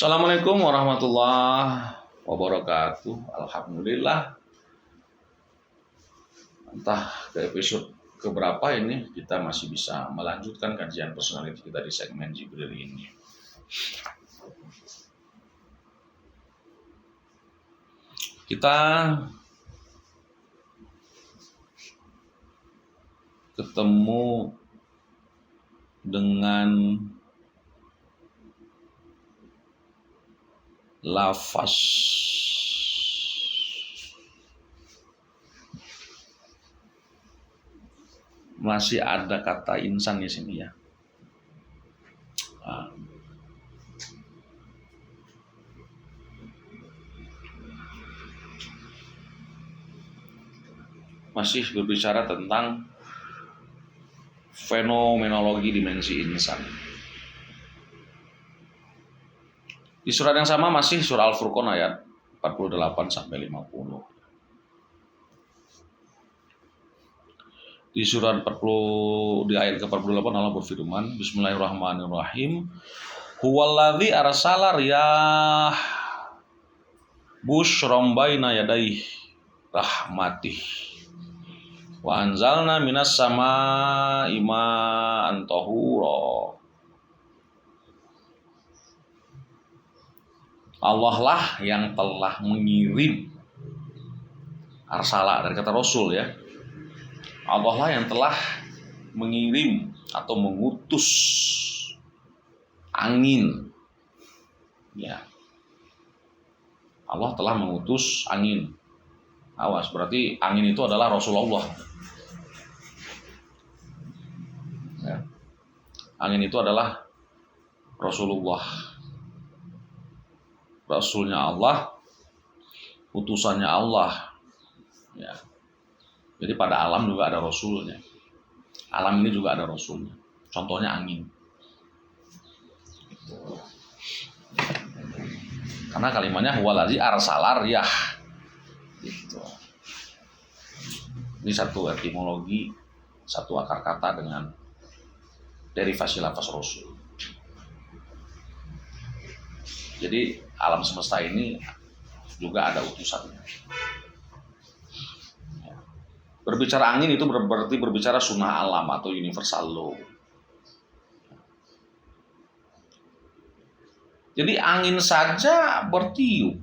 Assalamualaikum warahmatullahi wabarakatuh. Alhamdulillah. Entah ke episode keberapa ini kita masih bisa melanjutkan kajian personality kita di segmen Jibril ini. Kita ketemu dengan lafaz masih ada kata insan di sini ya. Masih berbicara tentang fenomenologi dimensi insan. Di surat yang sama masih surah Al-Furqan ayat 48 sampai 50. Di surat 40 di ayat ke-48 Allah berfirman, Bismillahirrahmanirrahim. Huwallazi arsala riyah busyram baina yadayhi rahmatih. Wa anzalna minas samaa'i ma'an tahura. Allah lah yang telah mengirim, arsala dari kata rasul ya. Allah lah yang telah mengirim atau mengutus angin. Ya. Allah telah mengutus angin. Awas, berarti angin itu adalah Rasulullah. Ya. Angin itu adalah Rasulullah. Rasulnya Allah, utusannya Allah. Ya. Jadi pada alam juga ada rasulnya. Alam ini juga ada rasulnya. Contohnya angin. Karena kalimatnya huwallazi arsala riyah. Gitu. Ini satu etimologi, satu akar kata dengan derivasi lafaz rasul. Jadi alam semesta ini juga ada utusannya. Berbicara angin itu berarti berbicara sunnah alam atau universal law. Jadi angin saja bertiup.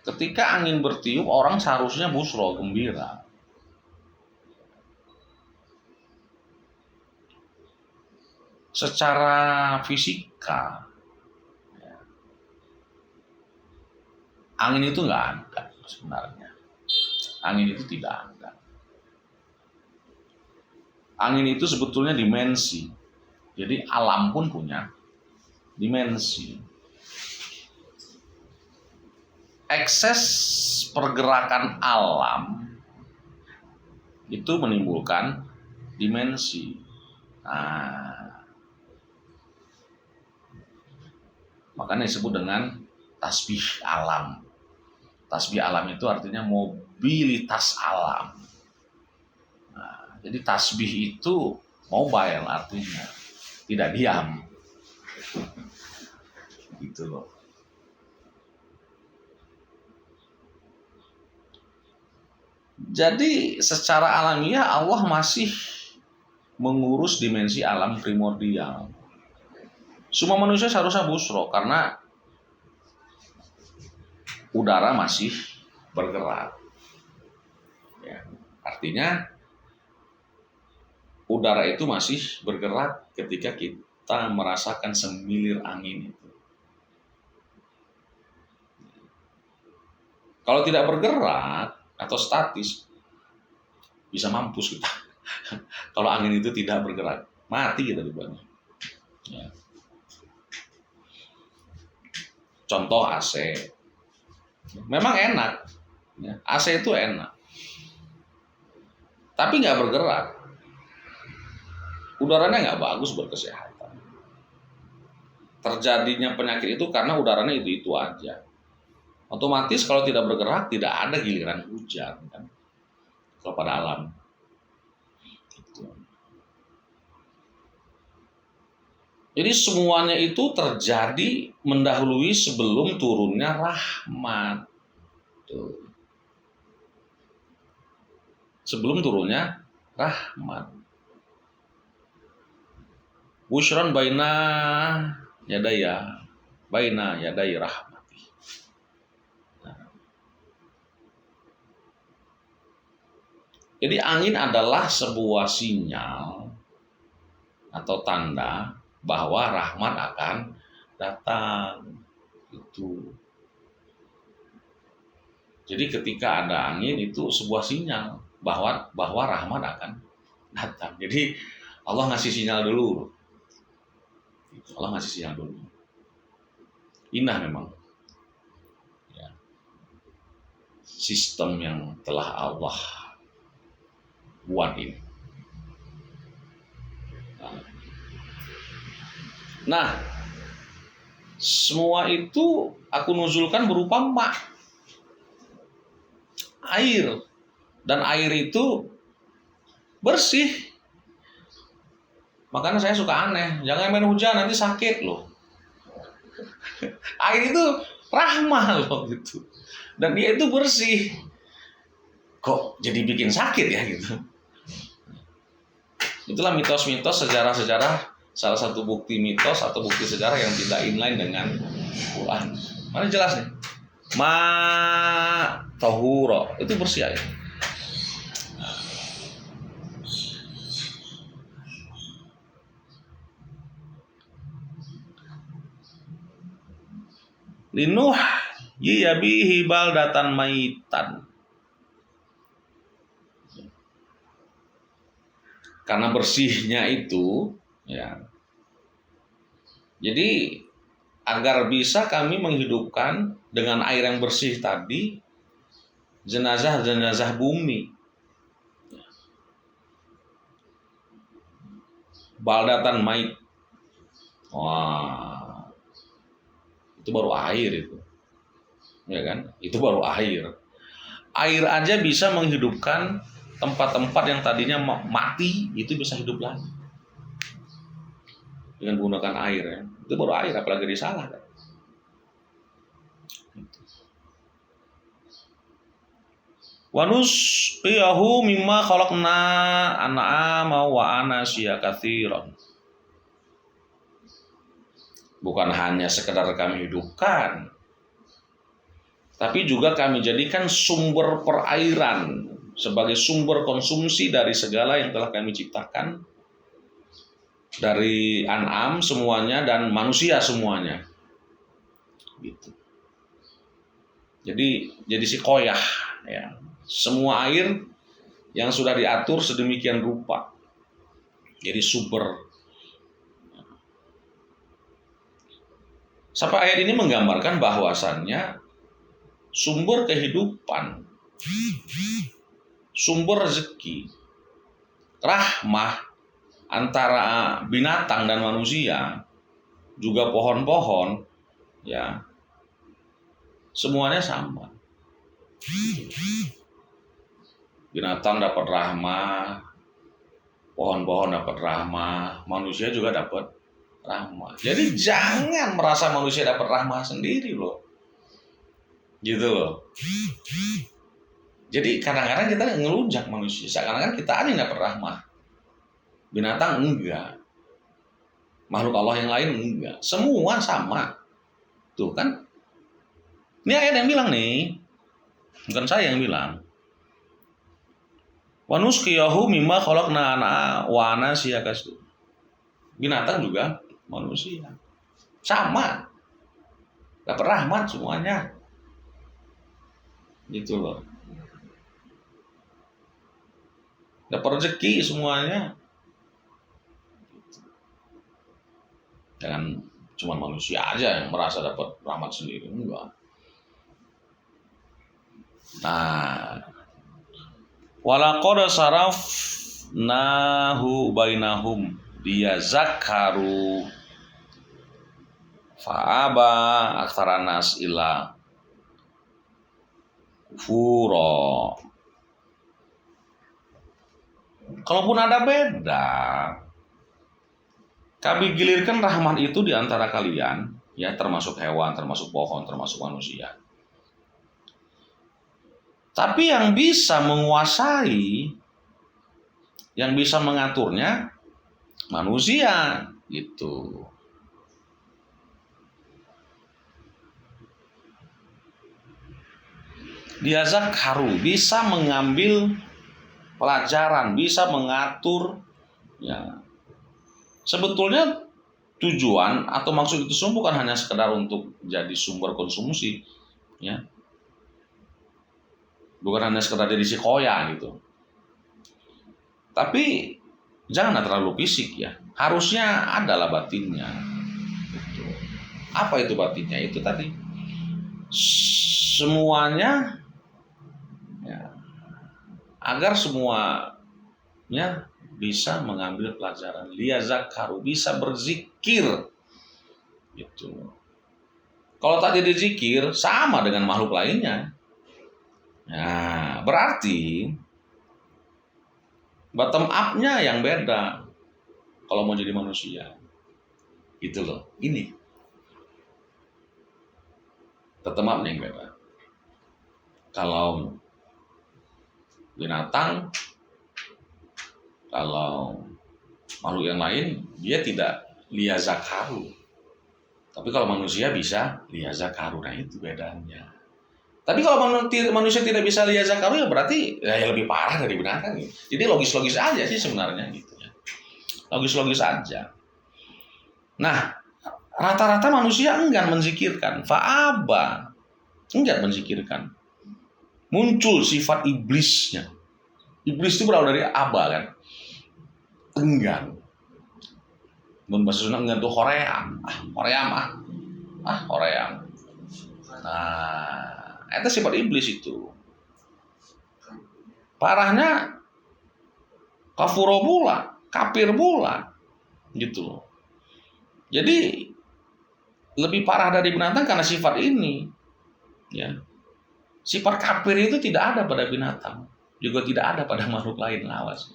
Ketika angin bertiup, orang seharusnya busro, gembira. Secara fisika, angin itu nggak ada sebenarnya. Angin itu tidak ada. Angin itu sebetulnya dimensi. Jadi alam pun punya dimensi. Ekses pergerakan alam itu menimbulkan dimensi. Makanya disebut dengan tasbih alam. Tasbih alam itu artinya mobilitas alam. Jadi tasbih itu mobile artinya, tidak diam. Gitu loh. Jadi secara alamiah Allah masih mengurus dimensi alam primordial. Semua manusia seharusnya busro karena udara masih bergerak. Ya, artinya udara itu masih bergerak ketika kita merasakan semilir angin itu. Kalau tidak bergerak atau statis, bisa mampus kita. Kalau angin itu tidak bergerak, mati kita dibuatnya. Ya. Contoh AC. Memang enak, ya, AC itu enak, tapi nggak bergerak. Udaranya nggak bagus buat kesehatan. Terjadinya penyakit itu karena udaranya itu aja. Otomatis kalau tidak bergerak tidak ada giliran hujan kan. Kalau pada alam. Jadi semuanya itu terjadi mendahului sebelum turunnya rahmat. Tuh. Sebelum turunnya rahmat. Busyron baina yaday rahmati. Jadi angin adalah sebuah sinyal atau tanda bahwa rahmat akan datang. Itu. Jadi ketika ada angin itu sebuah sinyal bahwa rahmat akan datang. Jadi Allah ngasih sinyal dulu. Allah ngasih sinyal dulu. Indah memang. Ya. Sistem yang telah Allah buat ini. Nah, semua itu aku nuzulkan berupa ma, air, dan air itu bersih. Makanya saya suka aneh, jangan main hujan nanti sakit loh. Air itu rahmah loh gitu, dan dia itu bersih. Kok jadi bikin sakit ya gitu? Itulah mitos-mitos, sejarah-sejarah. Salah satu bukti mitos atau bukti sejarah yang tidak inline dengan Quran. Mana jelas nih? Ma tahuro itu bersih air. Linuh yiyabihi baldatan maitan. Karena bersihnya itu, ya. Jadi agar bisa kami menghidupkan dengan air yang bersih tadi jenazah-jenazah bumi. Baldatan mait. Wah. Itu baru air itu. Ya kan? Itu baru air. Air aja bisa menghidupkan tempat-tempat yang tadinya mati, itu bisa hidup lagi. Dengan menggunakan air ya. Itu baru air, apalagi disalah kan. Wa nusqiyahu mimma khalaqna an'ama wa anasya katsiran. Bukan hanya sekedar kami hidupkan, tapi juga kami jadikan sumber perairan sebagai sumber konsumsi dari segala yang telah kami ciptakan, dari an'am semuanya dan manusia semuanya. Gitu. Jadi si koyah ya. Semua air yang sudah diatur sedemikian rupa. Jadi sumber. Sampai ayat ini menggambarkan bahwasannya sumber kehidupan, sumber rezeki, rahmah antara binatang dan manusia, juga pohon-pohon, ya, semuanya sama. Binatang dapat rahmah, pohon-pohon dapat rahmah, manusia juga dapat rahmah. Jadi jangan merasa manusia dapat rahmah sendiri loh, gitu loh. Jadi kadang-kadang kita ngelunjak manusia, seakan-akan kita yang dapat rahmah. Binatang enggak, makhluk Allah yang lain enggak, semua sama. Tuh kan, ini ayat yang bilang nih, bukan saya yang bilang. Wa nusqiyahu mimma khalaqna wa anasya katsiran. Binatang juga manusia sama, dapat rahmat semuanya, gitu loh. Dapat rezeki semuanya. Jangan cuma manusia aja yang merasa dapat rahmat sendiri, enggak. Nah, walaqad sarafnahu bainahum liyazakkaru fa'aba aktsaran nas illa kufura. Kalaupun ada beda, Kami gilirkan rahmat itu di antara kalian, ya, termasuk hewan, termasuk pohon, termasuk manusia. Tapi yang bisa menguasai, yang bisa mengaturnya manusia, gitu. Dia zakharu, bisa mengambil pelajaran, bisa mengatur, ya. Sebetulnya tujuan atau maksud itu semua bukan hanya sekedar untuk jadi sumber konsumsi, ya. Bukan hanya sekedar jadi si koya gitu. Tapi janganlah terlalu fisik, ya. Harusnya adalah batinnya. Gitu. Apa itu batinnya? Itu tadi semuanya, ya, agar semuanya bisa mengambil pelajaran. Liyazakkaru, bisa berzikir. Gitu. Kalau tadi dizikir sama dengan makhluk lainnya. Nah, berarti bottom up-nya yang beda kalau mau jadi manusia. Gitu loh. Ini bottom up-nya yang beda. Kalau binatang, kalau makhluk yang lain, dia tidak liyazakkaru. Tapi kalau manusia bisa liyazakkaru. Nah, itu bedanya. Tapi kalau manusia tidak bisa liyazakkaru, ya berarti ya lebih parah dari binatang. Gitu. Jadi logis-logis aja sih sebenarnya gitu ya. Logis-logis aja. Nah, rata-rata manusia enggan menzikirkan. Fa'aba, enggan menzikirkan. Muncul sifat iblisnya. Iblis itu berawal dari aba kan. Enggan. Bahasa Sunda enggan tuh hoream. Hoream. Nah, itu sifat iblis itu. Parahnya kafuro pula, kafir pula, gitu. Jadi lebih parah dari binatang karena sifat ini, ya. Sifat kafir itu tidak ada pada binatang, juga tidak ada pada makhluk lain. Awas.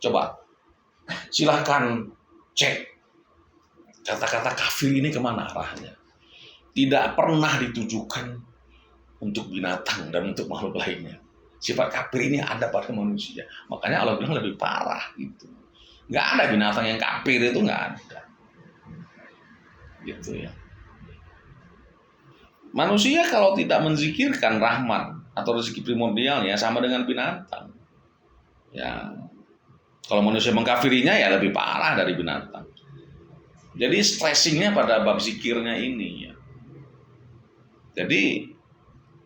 Coba, silahkan cek kata-kata kafir ini kemana arahnya. Tidak pernah ditujukan untuk binatang dan untuk makhluk lainnya. Sifat kafir ini ada pada manusia. Makanya Allah bilang lebih parah gitu. Nggak ada binatang yang kafir, itu nggak ada. Gitu ya. Manusia kalau tidak menzikirkan rahmat atau rezeki primordialnya sama dengan binatang. Ya, kalau manusia mengkafirinya ya lebih parah dari binatang. Jadi stressingnya pada bab zikirnya ini ya. Jadi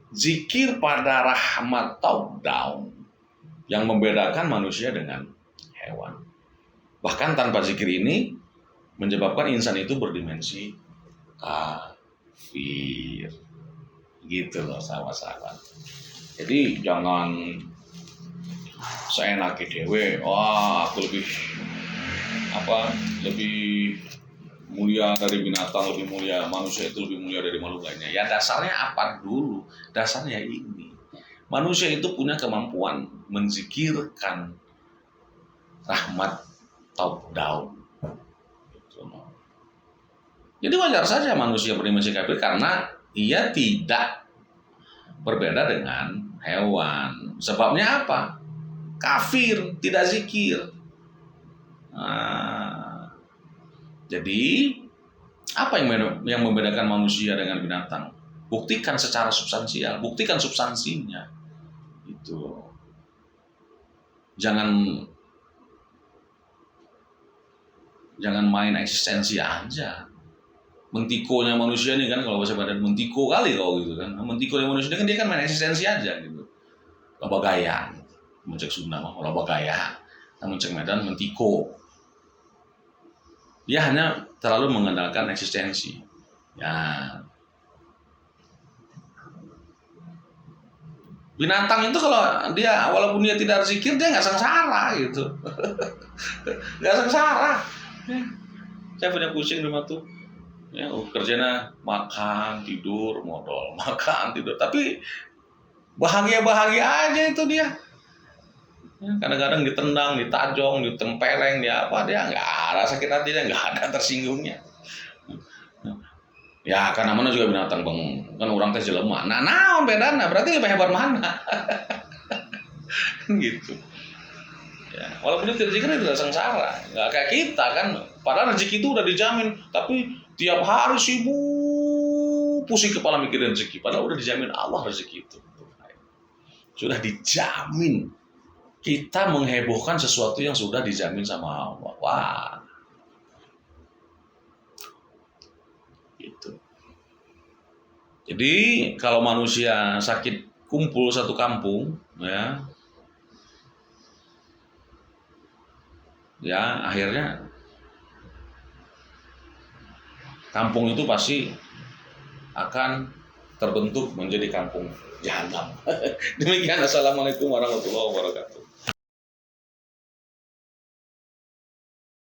zikir pada rahmat top down yang membedakan manusia dengan hewan. Bahkan tanpa zikir ini menyebabkan insan itu berdimensi kafir. Gitu loh sahabat-sahabat. Jadi jangan seenaknya dewe, wah aku lebih mulia dari binatang, lebih mulia, manusia itu lebih mulia dari makhluk lainnya. Ya dasarnya apa dulu? Dasarnya ini. Manusia itu punya kemampuan menzikirkan rahmat top down. Jadi wajar saja manusia berdimensi kafir karena ia tidak berbeda dengan hewan. Sebabnya apa? Kafir, tidak zikir. Jadi apa yang membedakan manusia dengan binatang? Buktikan secara substansial, buktikan substansinya. Itu. Jangan main eksistensi aja. Mentikonya manusia ini kan, kalau bahasa badan mentiko kali kalau gitu kan. Mentikonya manusia ini kan dia kan main eksistensi aja gitu. Loba gaya. Muncak Sunda mah loba gaya. Muncak Medan mentiko. Dia hanya terlalu mengandalkan eksistensi. Ya. Binatang itu kalau dia walaupun dia tidak berzikir dia nggak sengsara gitu. Nggak sengsara. Ya. Saya punya kucing di rumah tuh. Ya, kerjanya makan, tidur, modal, makan, tidur. Tapi bahagia-bahagia aja itu dia. Kadang-kadang ditendang, ditajong, ditempeleng, dia apa, dia nggak ada sakit hatinya, nggak ada tersinggungnya. Ya karena mana juga binatang bang, kan orang teh jelema. Nah naon bedana, berarti lebih hebat mana? Gitu. Ya, walaupun itu rezeki kan tidak sengsara, nggak kayak kita kan. Padahal rezeki itu udah dijamin, tapi tiap hari sibuk pusing kepala mikirin rezeki. Padahal udah dijamin Allah rezeki itu. Sudah dijamin. Kita menghebohkan sesuatu yang sudah dijamin sama Allah. Wah, gitu. Jadi kalau manusia sakit kumpul satu kampung, ya akhirnya kampung itu pasti akan terbentuk menjadi kampung jahanam. Demikian, assalamualaikum warahmatullahi wabarakatuh.